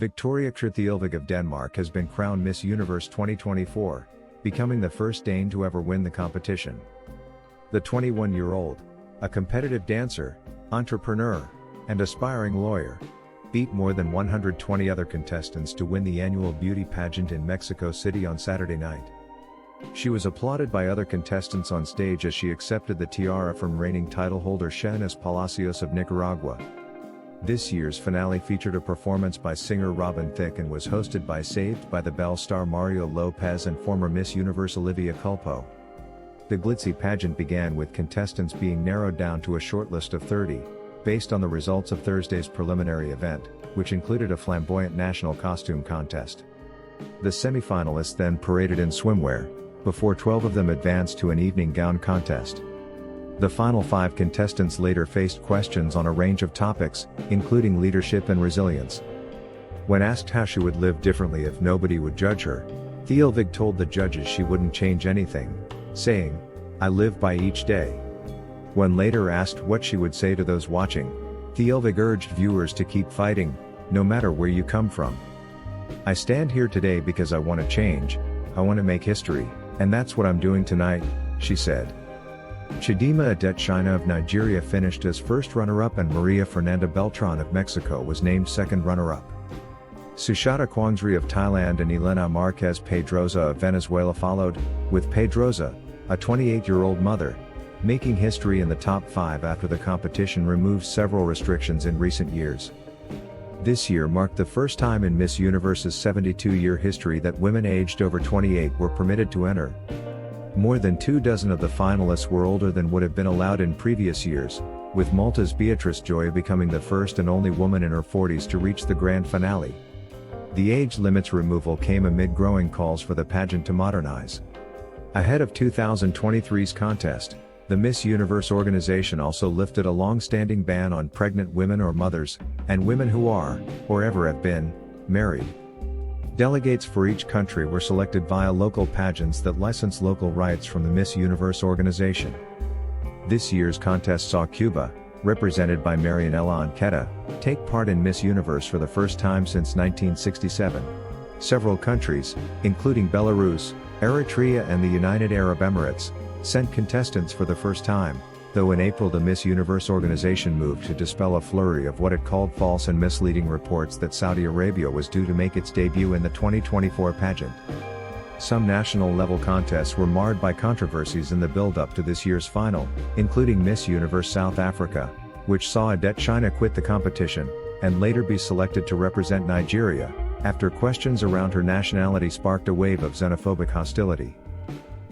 Victoria Kjær Theilvig of Denmark has been crowned Miss Universe 2024, becoming the first Dane to ever win the competition. The 21-year-old, a competitive dancer, entrepreneur, and aspiring lawyer, beat more than 120 other contestants to win the annual beauty pageant in Mexico City on Saturday night. She was applauded by other contestants on stage as she accepted the tiara from reigning title holder Xenice Palacios of Nicaragua. This year's finale featured a performance by singer Robin Thicke and was hosted by Saved by the Bell star Mario Lopez and former Miss Universe Olivia Culpo. The glitzy pageant began with contestants being narrowed down to a short list of 30, based on the results of Thursday's preliminary event, which included a flamboyant national costume contest. The semi-finalists then paraded in swimwear, before 12 of them advanced to an evening gown contest. The final 5 contestants later faced questions on a range of topics, including leadership and resilience. When asked how she would live differently if nobody would judge her, Theilvig told the judges she wouldn't change anything, saying, "I live by each day." When later asked what she would say to those watching, Theilvig urged viewers to keep fighting, no matter where you come from. "I stand here today because I want to change, I want to make history, and that's what I'm doing tonight," she said. Chidima Adetshina of Nigeria finished as first runner-up and Maria Fernanda Beltran of Mexico was named second runner-up. Sushata Quangri of Thailand and Elena Marquez Pedroza of Venezuela followed, with Pedroza, a 28-year-old mother, making history in the top 5 after the competition removed several restrictions in recent years. This year marked the first time in Miss Universe's 72-year history that women aged over 28 were permitted to enter. More than 24 of the finalists were older than would have been allowed in previous years, with Malta's Beatrice Joy becoming the first and only woman in her 40s to reach the grand finale. The age limit's removal came amid growing calls for the pageant to modernize. Ahead of 2023's contest, the Miss Universe organization also lifted a long-standing ban on pregnant women or mothers, and women who are, or ever have been, married. Delegates for each country were selected via local pageants that license local rights from the Miss Universe organization. This year's contest saw Cuba, represented by Marianela Anqueta, take part in Miss Universe for the first time since 1967. Several countries, including Belarus, Eritrea and the United Arab Emirates, sent contestants for the first time, though in April the Miss Universe organization moved to dispel a flurry of what it called false and misleading reports that Saudi Arabia was due to make its debut in the 2024 pageant. Some national-level contests were marred by controversies in the build-up to this year's final, including Miss Universe South Africa, which saw Adetshina quit the competition, and later be selected to represent Nigeria, after questions around her nationality sparked a wave of xenophobic hostility.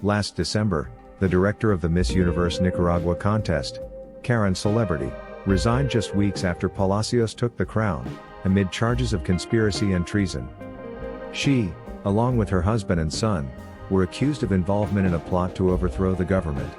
Last December, the director of the Miss Universe Nicaragua contest, Karen Celebrity, resigned just weeks after Palacios took the crown, amid charges of conspiracy and treason. She, along with her husband and son, were accused of involvement in a plot to overthrow the government.